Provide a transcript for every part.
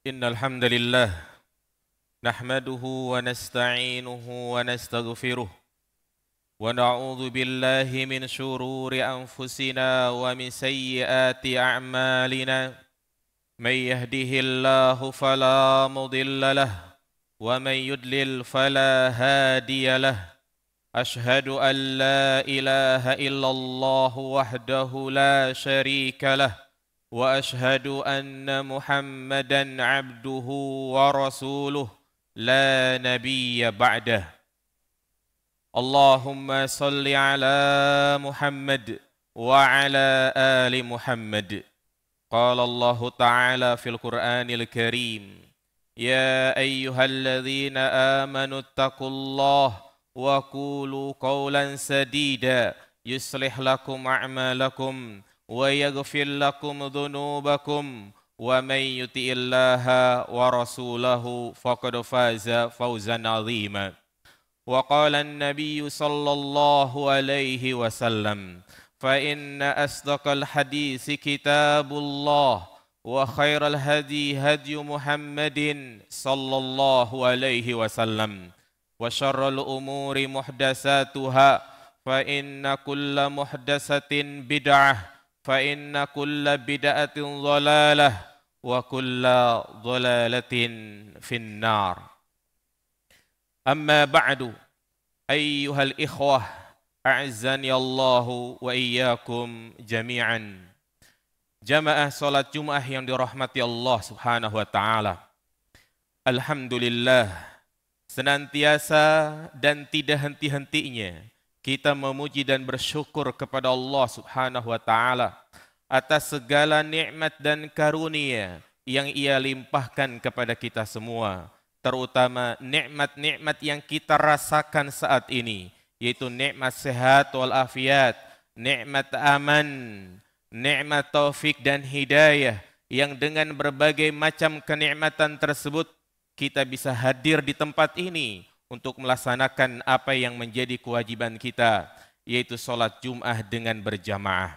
إن الحمد لله نحمده ونستعينه ونستغفره ونعوذ بالله من شرور أنفسنا ومن سيئات أعمالنا من يهده الله فلا مضل له ومن يضلل فلا هادي له أشهد أن لا إله إلا الله وحده لا شريك له وأشهد أن محمدا عبده ورسوله لا نبي بعده اللهم صل على محمد وعلى آل محمد قال الله تعالى في القرآن الكريم يا أيها الذين آمنوا اتقوا الله وقولوا قولا سديدا يصلح لكم أعمالكم ويغفر لكم ذنوبكم ومن يطع الله ورسوله فقد فاز فوزا عظيما وقال النبي صلى الله عليه وسلم فإن أصدق الحديث كتاب الله وخير الهدي هدي محمد صلى الله عليه وسلم وشر الأمور محدثاتها فإن كل محدثة بدعة فإن كل بدعة ضلالة وكل ضلالة في النار أما بعد أيها الإخوة أعزني الله وإياكم جميعا jamaah salat Jumat yang dirahmati Allah Subhanahu wa taala. Alhamdulillah, senantiasa dan tidak henti-hentinya kita memuji dan bersyukur kepada Allah Subhanahu wa taala atas segala nikmat dan karunia yang Ia limpahkan kepada kita semua, terutama nikmat-nikmat yang kita rasakan saat ini, yaitu nikmat sehat wal afiat, nikmat aman, nikmat taufik dan hidayah, yang dengan berbagai macam kenikmatan tersebut kita bisa hadir di tempat ini untuk melaksanakan apa yang menjadi kewajiban kita, yaitu sholat Jum'ah dengan berjamaah.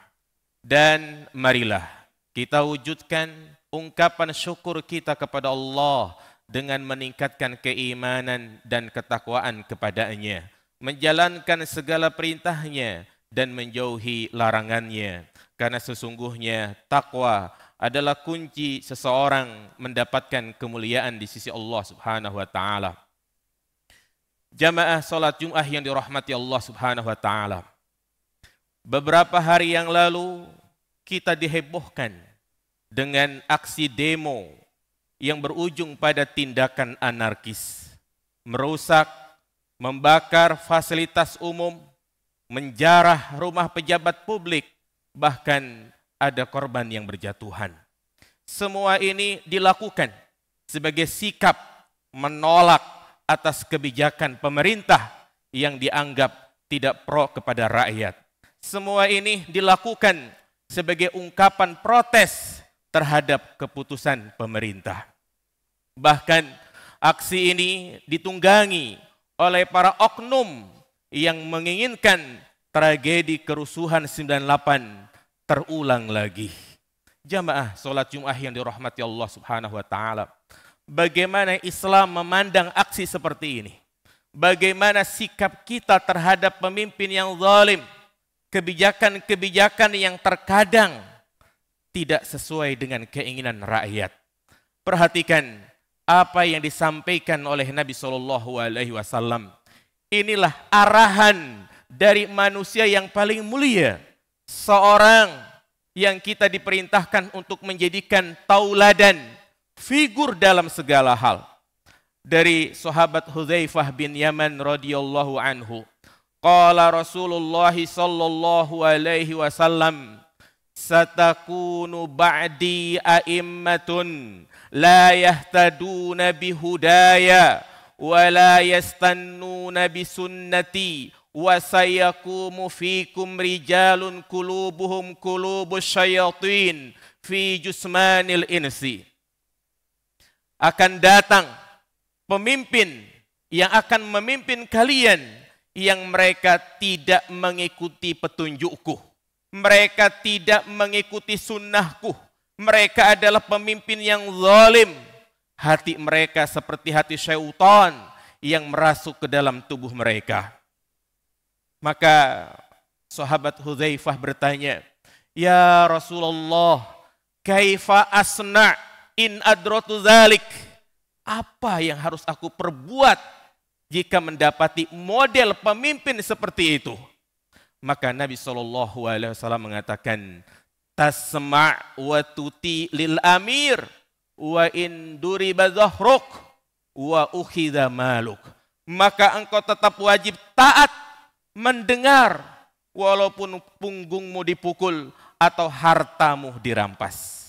Dan marilah kita wujudkan ungkapan syukur kita kepada Allah dengan meningkatkan keimanan dan ketakwaan kepada-Nya, menjalankan segala perintahnya dan menjauhi larangannya. Karena sesungguhnya takwa adalah kunci seseorang mendapatkan kemuliaan di sisi Allah Subhanahu wa taala. Jamaah salat Jum'ah yang dirahmati Allah Subhanahu wa taala. Beberapa hari yang lalu kita dihebohkan dengan aksi demo yang berujung pada tindakan anarkis, merusak, membakar fasilitas umum, menjarah rumah pejabat publik, bahkan ada korban yang berjatuhan. Semua ini dilakukan sebagai sikap menolak atas kebijakan pemerintah yang dianggap tidak pro kepada rakyat. Semua ini dilakukan sebagai ungkapan protes terhadap keputusan pemerintah. Bahkan aksi ini ditunggangi oleh para oknum yang menginginkan tragedi kerusuhan 98 terulang lagi. Jamaah salat Jum'ah yang dirahmati Allah Subhanahu wa taala. Bagaimana Islam memandang aksi seperti ini? Bagaimana sikap kita terhadap pemimpin yang zalim? Kebijakan-kebijakan yang terkadang tidak sesuai dengan keinginan rakyat. Perhatikan apa yang disampaikan oleh Nabi SAW. Inilah arahan dari manusia yang paling mulia. Seorang yang kita diperintahkan untuk menjadikan tauladan, figur dalam segala hal. Dari sahabat Hudzaifah bin Yaman radhiyallahu anhu, qala Rasulullah sallallahu alaihi wasallam, satakunu ba'di a'immatun la yahtaduna bihudaya wa la yastannuna bisunnati wa sayakumu fikum rijalun qulubuhum qulubus syayatin fi jusmanil insi. Akan datang pemimpin yang akan memimpin kalian yang mereka tidak mengikuti petunjukku, mereka tidak mengikuti sunnahku, mereka adalah pemimpin yang zalim, Hati mereka seperti hati syaitan yang merasuk ke dalam tubuh mereka. Maka sahabat Hudzaifah bertanya, "Ya Rasulullah, kaifa asna' in adratu dzalik?" Apa yang harus aku perbuat jika mendapati model pemimpin seperti itu? Maka Nabi SAW mengatakan, "Tasma' wa tuti lil amir wa in duriba dhahruk wa ukhidha maluk." Maka engkau tetap wajib taat, mendengar walaupun punggungmu dipukul atau hartamu dirampas.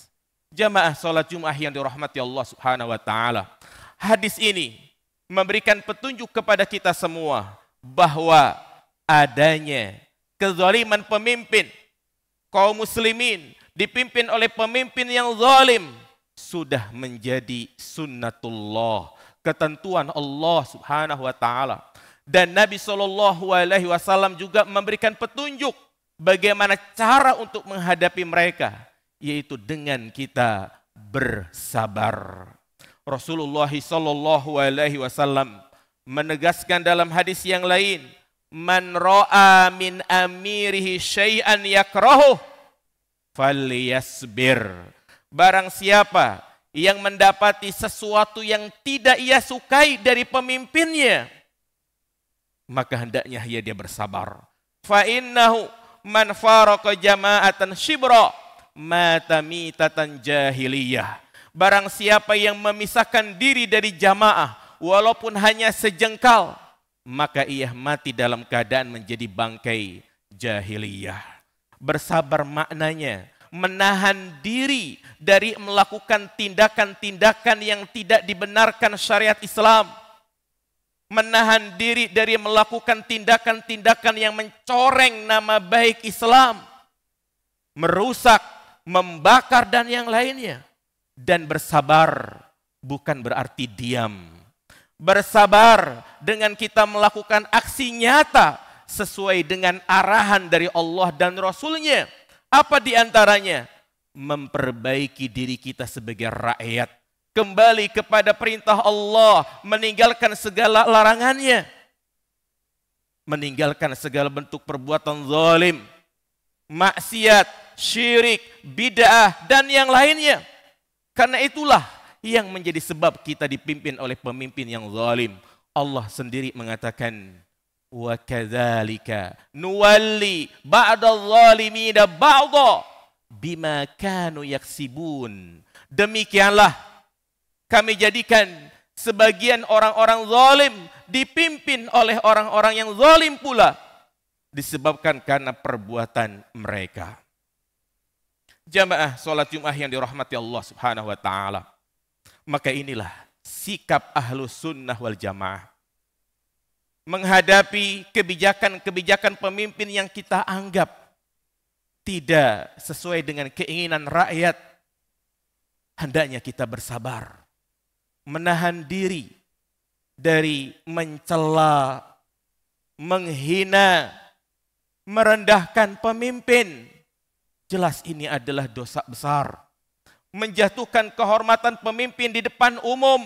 Jamaah salat Jumat yang dirahmati Allah Subhanahu wa taala. Hadis ini memberikan petunjuk kepada kita semua bahwa adanya kezaliman pemimpin, kaum muslimin dipimpin oleh pemimpin yang zalim sudah menjadi sunnatullah, ketentuan Allah Subhanahu wa taala. Dan Nabi SAW juga memberikan petunjuk bagaimana cara untuk menghadapi mereka, yaitu dengan kita bersabar. Rasulullah SAW menegaskan dalam hadis yang lain, "Man ra'a min amirihi syai'an yakrahu falyasbir." Barang siapa yang mendapati sesuatu yang tidak ia sukai dari pemimpinnya, maka hendaknya dia bersabar. Fa innahu man faraqa jama'atan shibra mata mitatan jahiliyah. Barang siapa yang memisahkan diri dari jamaah walaupun hanya sejengkal, maka ia mati dalam keadaan menjadi bangkai jahiliyah. Bersabar maknanya menahan diri dari melakukan tindakan-tindakan yang tidak dibenarkan syariat Islam. Menahan diri dari melakukan tindakan-tindakan yang mencoreng nama baik Islam, merusak, membakar dan yang lainnya. Dan bersabar bukan berarti diam. Bersabar dengan kita melakukan aksi nyata sesuai dengan arahan dari Allah dan Rasul-Nya. Apa di antaranya? Memperbaiki diri kita sebagai rakyat, kembali kepada perintah Allah, meninggalkan segala larangannya, meninggalkan segala bentuk perbuatan zalim, maksiat, syirik, bid'ah dan yang lainnya. Karena itulah yang menjadi sebab kita dipimpin oleh pemimpin yang zalim. Allah sendiri mengatakan, "Wa kadzalika nuwalli ba'dadh zalimina ba'dha bima kanu yaksibun." Demikianlah kami jadikan sebagian orang-orang zalim dipimpin oleh orang-orang yang zalim pula, disebabkan karena perbuatan mereka. Jamaah salat Jumat yang dirahmati Allah Subhanahu wa taala. Maka inilah sikap Ahlus Sunnah wal Jamaah menghadapi kebijakan-kebijakan pemimpin yang kita anggap tidak sesuai dengan keinginan rakyat. Hendaknya kita bersabar, menahan diri dari mencela, menghina, merendahkan pemimpin. Jelas ini adalah dosa besar. Menjatuhkan kehormatan pemimpin di depan umum.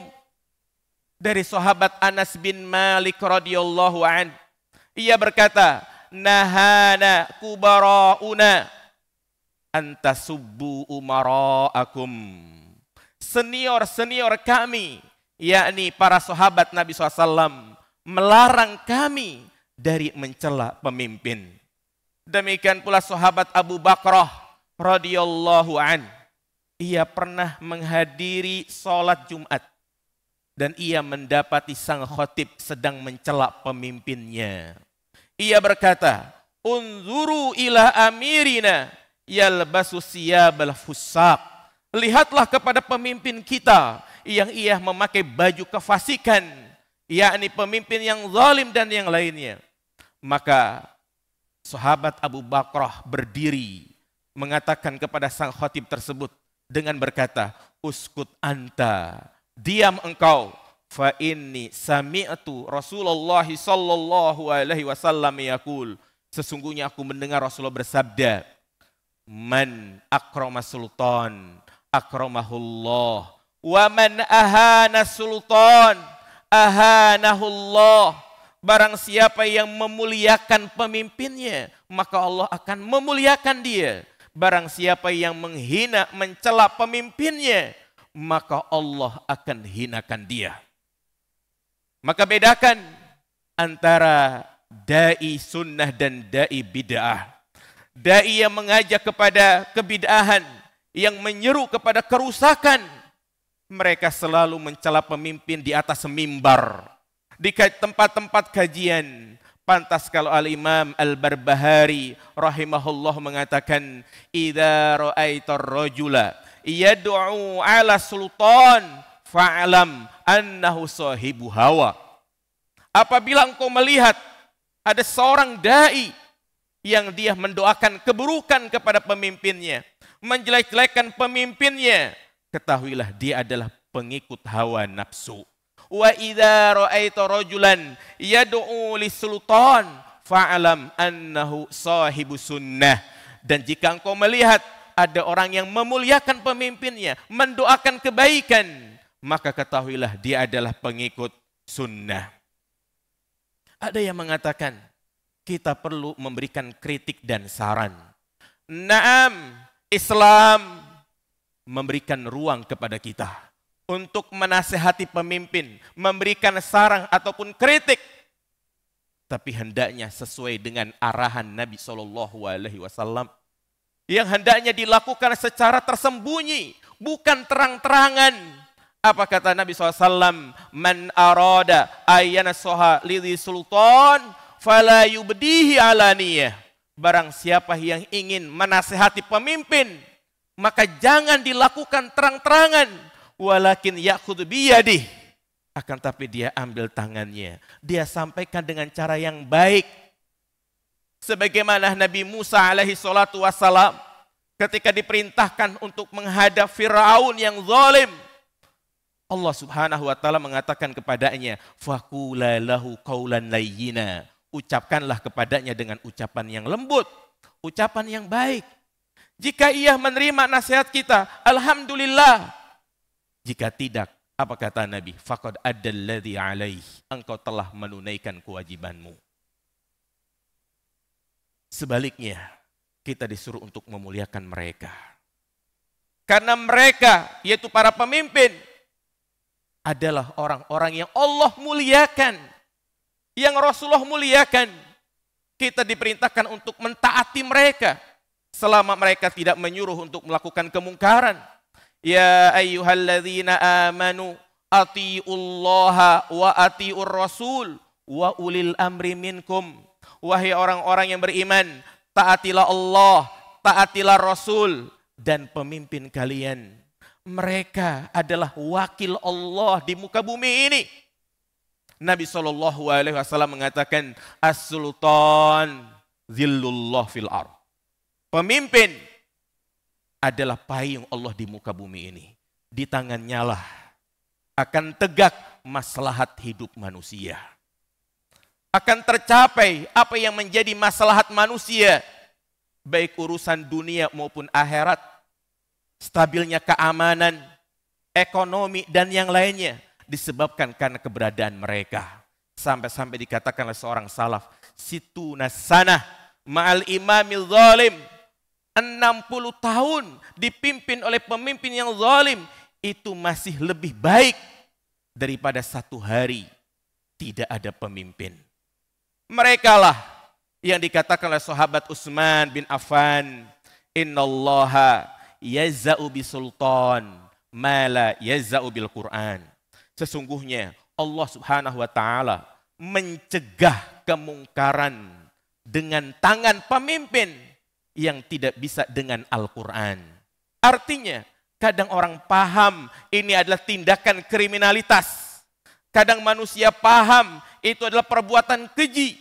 Dari sahabat Anas bin Malik radhiyallahu an, ia berkata, "Nahana kubara'una antasubbu umara'akum." Senior-senior kami, yakni para sahabat Nabi SAW, melarang kami dari mencela pemimpin. Demikian pula sahabat Abu Bakrah radhiyallahu an. Ia pernah menghadiri sholat Jumat dan ia mendapati sang khatib sedang mencela pemimpinnya. Ia berkata, "Unzuru ila amirina yalbasu siyabal fusaq." Lihatlah kepada pemimpin kita yang ia memakai baju kefasikan, yakni pemimpin yang zalim dan yang lainnya. Maka sahabat Abu Bakrah berdiri mengatakan kepada sang khatib tersebut dengan berkata, "Uskut anta, diam engkau, fa inni sami'tu Rasulullah sallallahu alaihi wasallam yaqul." Sesungguhnya aku mendengar Rasulullah bersabda, "Man akrama sultan akramahullah Wa man ahana sultan ahanahullah. Barang siapa yang memuliakan pemimpinnya, maka Allah akan memuliakan dia. Barang siapa yang menghina, mencela pemimpinnya, maka Allah akan hinakan dia. Maka bedakan antara dai sunnah dan dai bid'ah. Dai yang mengajak kepada kebid'ahan, yang menyeru kepada kerusakan, mereka selalu mencela pemimpin di atas mimbar, di tempat-tempat kajian. Pantas kalau Al-Imam Al-Barbahari rahimahullah mengatakan, idza ra'aitar rajula yad'u 'ala sultan fa'lam annahu sahibu hawa. Apabila engkau melihat ada seorang dai yang dia mendoakan keburukan kepada pemimpinnya, menjelek-jelekan pemimpinnya, ketahuilah dia adalah pengikut hawa nafsu. Wa idza ra'aita rajulan yad'u lis-sultan fa'lam annahu sahibu sunnah. Dan jika engkau melihat ada orang yang memuliakan pemimpinnya, mendoakan kebaikan, maka ketahuilah dia adalah pengikut sunnah. Ada yang mengatakan kita perlu memberikan kritik dan saran. Naam, Islam memberikan ruang kepada kita untuk menasihati pemimpin, memberikan saran ataupun kritik. Tapi hendaknya sesuai dengan arahan Nabi SAW. Yang hendaknya dilakukan secara tersembunyi, bukan terang-terangan. Apa kata Nabi SAW? Man arada ayyanasoha lidhi sultan fala yubdihi alaniyah. Barang siapa yang ingin menasihati pemimpin, maka jangan dilakukan terang-terangan. Walakin ya'khudhu biyadih. Akan tapi dia ambil tangannya. Dia sampaikan dengan cara yang baik. Sebagaimana Nabi Musa alaihi salatu wassalam ketika diperintahkan untuk menghadap Fir'aun yang zalim, Allah subhanahu wa ta'ala mengatakan kepadanya, faqula lahu qawlan layyina. Ucapkanlah kepadanya dengan ucapan yang lembut, ucapan yang baik. Jika ia menerima nasihat kita, alhamdulillah. Jika tidak, apa kata Nabi? Faqad addalladzi alaih. Engkau telah menunaikan kewajibanmu. Sebaliknya, kita disuruh untuk memuliakan mereka. Karena mereka, yaitu para pemimpin, adalah orang-orang yang Allah muliakan, yang Rasulullah muliakan. Kita diperintahkan untuk mentaati mereka selama mereka tidak menyuruh untuk melakukan kemungkaran. Ya ayyuhalladzina amanu atiullaha wa atiur rasul wa ulil amri minkum. Wahai orang-orang yang beriman, taatilah Allah, taatilah Rasul dan pemimpin kalian. Mereka adalah wakil Allah di muka bumi ini. Nabi SAW mengatakan, as-sultan zillullah fil ardh. Pemimpin adalah payung Allah di muka bumi ini. Di tangannya lah akan tegak maslahat hidup manusia. Akan tercapai apa yang menjadi maslahat manusia, baik urusan dunia maupun akhirat. Stabilnya keamanan, ekonomi dan yang lainnya disebabkan karena keberadaan mereka. Sampai-sampai dikatakan oleh seorang salaf, situna sanah ma'al imamil zalim. 60 tahun dipimpin oleh pemimpin yang zalim itu masih lebih baik daripada 1 hari tidak ada pemimpin. Mereka lah yang dikatakan oleh sahabat Utsman bin Affan, innallaha yazza'u bisultan ma la yazza'u bil Qur'an. Sesungguhnya Allah Subhanahu wa taala mencegah kemungkaran dengan tangan pemimpin yang tidak bisa dengan Al-Quran. Artinya, kadang orang paham ini adalah tindakan kriminalitas. Kadang manusia paham itu adalah perbuatan keji.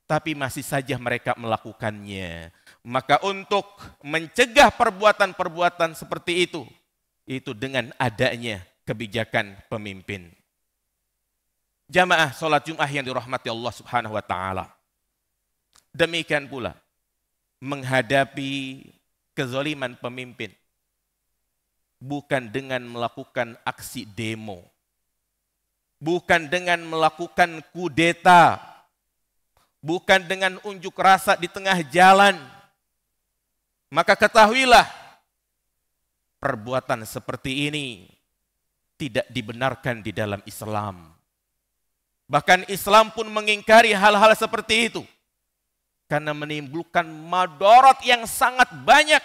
Tapi masih saja mereka melakukannya. Maka untuk mencegah perbuatan-perbuatan seperti itu dengan adanya kebijakan pemimpin. Jamaah sholat Jum'ah yang dirahmati Allah Subhanahu wa ta'ala. Demikian pula, menghadapi kezaliman pemimpin, bukan dengan melakukan aksi demo, bukan dengan melakukan kudeta, bukan dengan unjuk rasa di tengah jalan. Maka ketahuilah, perbuatan seperti ini tidak dibenarkan di dalam Islam. Bahkan Islam pun mengingkari hal-hal seperti itu, karena menimbulkan madarat yang sangat banyak,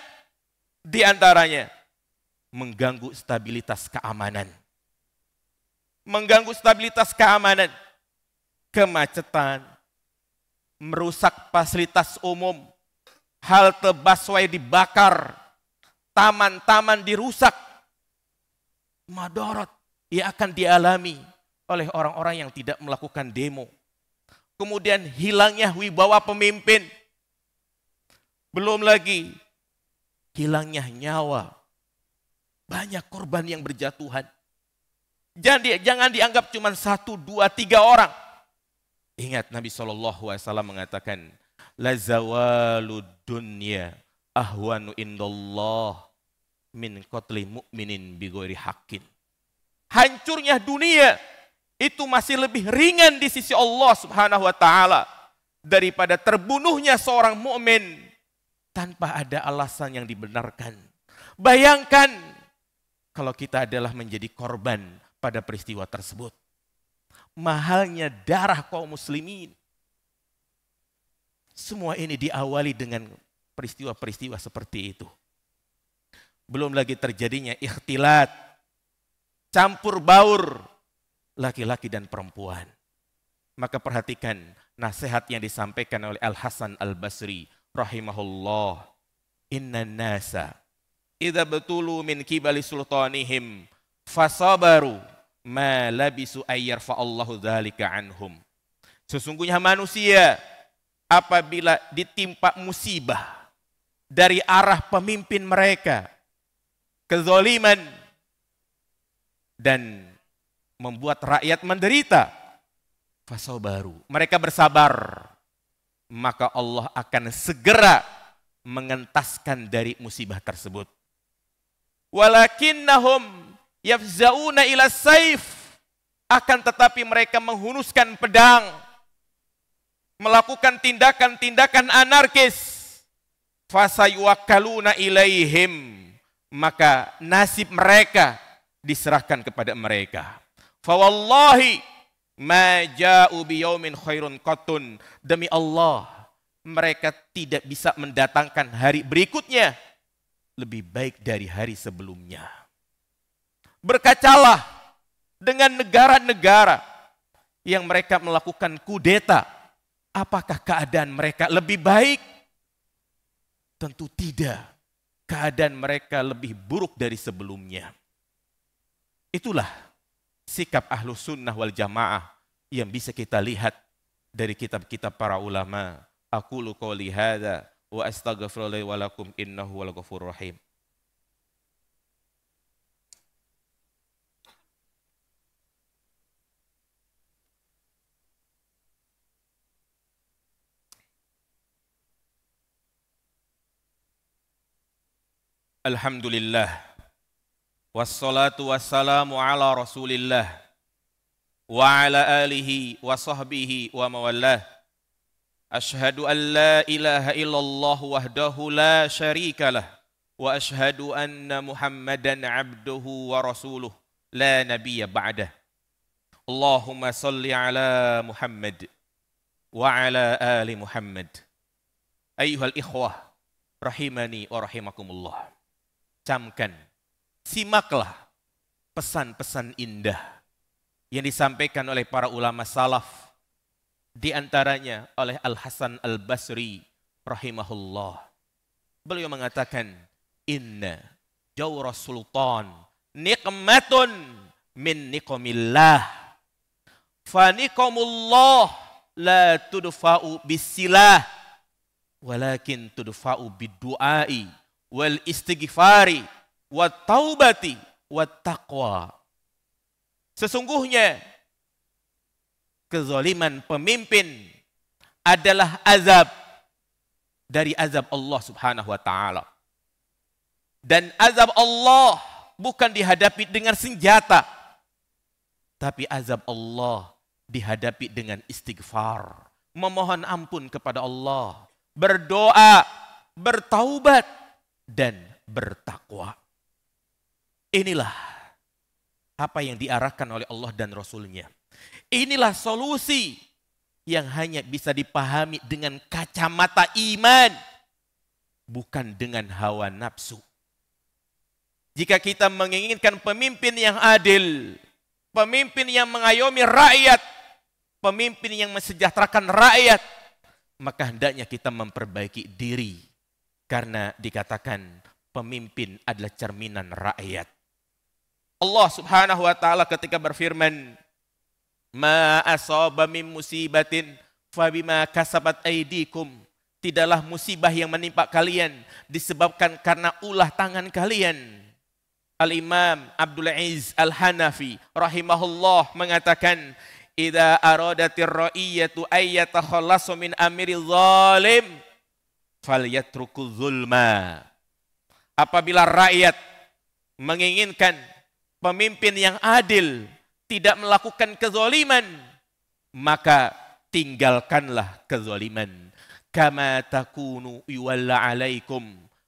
di antaranya mengganggu stabilitas keamanan. Mengganggu stabilitas keamanan, kemacetan, merusak fasilitas umum, halte busway dibakar, taman-taman dirusak. Madarat yang akan dialami oleh orang-orang yang tidak melakukan demo. Kemudian hilangnya wibawa pemimpin. Belum lagi hilangnya nyawa. Banyak korban yang berjatuhan. Jangan dianggap cuma 1, 2, 3 orang. Ingat Nabi SAW mengatakan, la zawalud dunya ahwanu indallah min qatli mu'minin bighairi haqqin. Hancurnya dunia itu masih lebih ringan di sisi Allah Subhanahu wa taala daripada terbunuhnya seorang mukmin tanpa ada alasan yang dibenarkan. Bayangkan kalau kita adalah menjadi korban pada peristiwa tersebut. Mahalnya darah kaum muslimin. Semua ini diawali dengan peristiwa-peristiwa seperti itu. Belum lagi terjadinya ikhtilat, campur baur laki-laki dan perempuan. Maka perhatikan nasihat yang disampaikan oleh Al-Hasan Al-Basri rahimahullah. Inna nasa idza batulu min kibali sultanihim fasabaru ma labisu ayyarfa Allahu dzalika anhum. Sesungguhnya manusia apabila ditimpa musibah dari arah pemimpin mereka, kezaliman dan membuat rakyat menderita, fasabaru, mereka bersabar, maka Allah akan segera mengentaskan dari musibah tersebut. Walakinnahum yafzauna ila saif, akan tetapi mereka menghunuskan pedang, melakukan tindakan-tindakan anarkis. Fasayuwakkaluna ilaihim, maka nasib mereka diserahkan kepada mereka. Fawallahi ma ja'u biyaumin khairun qattun, demi Allah mereka tidak bisa mendatangkan hari berikutnya lebih baik dari hari sebelumnya. Berkacalah dengan negara-negara yang mereka melakukan kudeta. Apakah keadaan mereka lebih baik? Tentu tidak. Keadaan mereka lebih buruk dari sebelumnya. Itulah sikap Ahlus Sunnah wal Jamaah yang bisa kita lihat dari kitab-kitab para ulama. Aqulu qouli hadza wa astaghfirullahi wa lakum innahu wal ghafurur rahim. Alhamdulillah. Wassalatu wassalamu ala Rasulillah wa ala alihi wa sahbihi wa mawallah. Ashhadu an la ilaha illallah wahdahu la syarika lah wa ashhadu anna Muhammadan abduhu wa rasuluh la nabiyya ba'dah. Allahumma salli ala Muhammad wa ala ali Muhammad. Ayyuhal ikhwah rahimani wa rahimakumullah. Camkan, simaklah pesan-pesan indah yang disampaikan oleh para ulama salaf, di antaranya oleh Al-Hasan Al-Basri rahimahullah. Beliau mengatakan, inna jawra sultan nikmatun min niqamillah, fa niqamullah la tudfa'u bisilah walakin tudfa'u bidu'ai wal istighfari wat taubati wat taqwa. Sesungguhnya kezaliman pemimpin adalah azab dari azab Allah Subhanahu wa taala. Dan azab Allah bukan dihadapi dengan senjata, tapi azab Allah dihadapi dengan istighfar, memohon ampun kepada Allah, berdoa, bertaubat, dan bertakwa. Inilah apa yang diarahkan oleh Allah dan Rasul-Nya. Inilah solusi yang hanya bisa dipahami dengan kacamata iman, bukan dengan hawa nafsu. Jika kita menginginkan pemimpin yang adil, pemimpin yang mengayomi rakyat, pemimpin yang mensejahterakan rakyat, maka hendaknya kita memperbaiki diri. Karena dikatakan pemimpin adalah cerminan rakyat. Allah Subhanahu wa taala ketika berfirman, "Ma asaba min musibatin fabima kasabat aydikum." Tidaklah musibah yang menimpa kalian disebabkan karena ulah tangan kalian. Al-Imam Abdul Aziz Al-Hanafi rahimahullah mengatakan, "Idza aradatir ra'iyatu ayyatakhallasu min amiril zalim falyatruku zulma." Apabila rakyat menginginkan pemimpin yang adil, tidak melakukan kezaliman, maka tinggalkanlah kezaliman. Kama takunu yuwalla alaikum.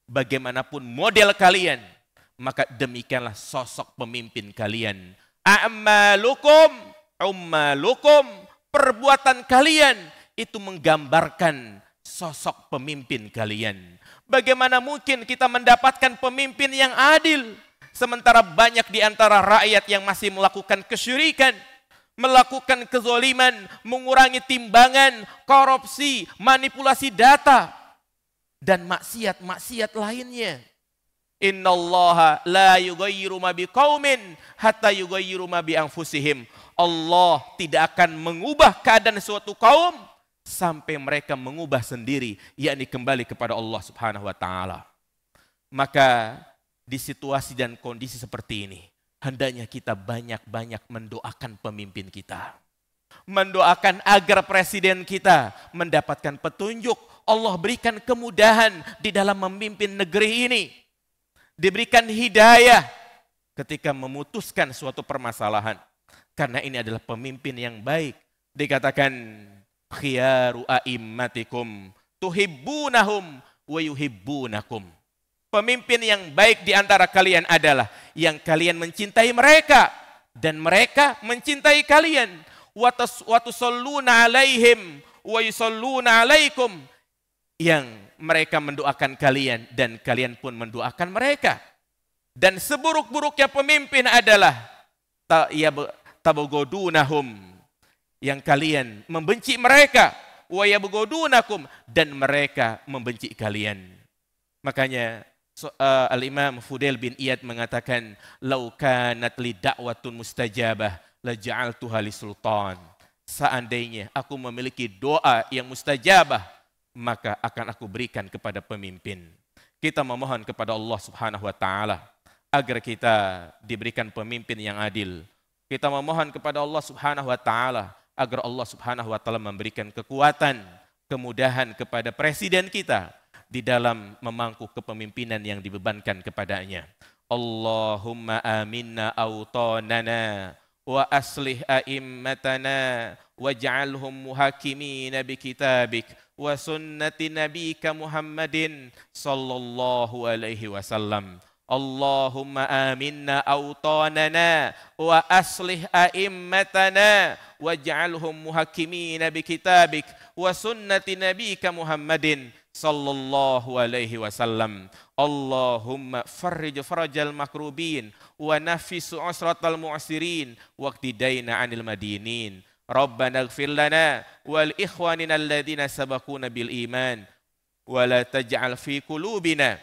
Bagaimanapun model kalian, maka demikianlah sosok pemimpin kalian. A'malukum, ummalukum, perbuatan kalian itu menggambarkan sosok pemimpin kalian. Bagaimana mungkin kita mendapatkan pemimpin yang adil, sementara banyak di antara rakyat yang masih melakukan kesyirikan, melakukan kezaliman, mengurangi timbangan, korupsi, manipulasi data, dan maksiat-maksiat lainnya. Innallaha la yughayyiru ma biqaumin hatta yughayyiru ma bi anfusihim. Allah tidak akan mengubah keadaan suatu kaum sampai mereka mengubah sendiri, yakni kembali kepada Allah Subhanahu wa taala. Maka di situasi dan kondisi seperti ini, hendaknya kita banyak-banyak mendoakan pemimpin kita. Mendoakan agar presiden kita mendapatkan petunjuk, Allah berikan kemudahan di dalam memimpin negeri ini. Diberikan hidayah ketika memutuskan suatu permasalahan. Karena ini adalah pemimpin yang baik. Dikatakan, khiyaru a'immatikum tuhibbunahum wa yuhibbunakum. Pemimpin yang baik di antara kalian adalah yang kalian mencintai mereka dan mereka mencintai kalian. Wa tusalluna alaihim wa yusalluna alaikum. Yang mereka mendoakan kalian dan kalian pun mendoakan mereka. Dan seburuk-buruknya pemimpin adalah tabugodunahum, yang kalian membenci mereka, wa yabgodunakum, dan mereka membenci kalian. Makanya Al-Imam Fudail bin Iyad mengatakan, "Lau kanat li da'watun mustajabah la ja'altuha li sultan." Seandainya aku memiliki doa yang mustajabah, maka akan aku berikan kepada pemimpin. Kita memohon kepada Allah Subhanahu wa taala agar kita diberikan pemimpin yang adil. Kita memohon kepada Allah Subhanahu wa taala agar Allah Subhanahu wa taala memberikan kekuatan, kemudahan kepada presiden kita di dalam memangku kepemimpinan yang dibebankan kepadanya. Allahumma aminna awtanana wa aslih a'immatana waj'alhum muhakimina bi kitabik wa sunnati nabiyyika Muhammadin sallallahu alaihi wasallam. Allahumma aminna awtanana wa aslih a'immatana waj'alhum muhakimina bi kitabik wa sunnati nabiyyika Muhammadin sallallahu alaihi wasallam. Allahumma farrij farajal makrubin wa nafis usratal mu'sirin waqtidaina 'anil madinin. Rabbana ighfir lana wal ikhwanina alladhina sabaquna bil iman wa la taj'al fi qulubina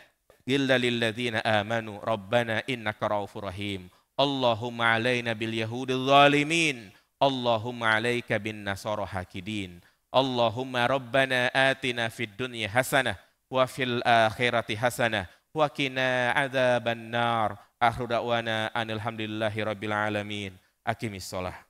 illa lil ladzina amanu rabbana innaka raufur rahim. Allahumma 'alaina bil yahudil zalimin. Allahumma 'alaika bin nasara hakidin. Allahumma rabbana atina fid dunya hasanah wa fil akhirati hasanah wa qina adzaban nar. Akhiru da'wana alhamdulillahi rabbil alamin. Aqimis shalah.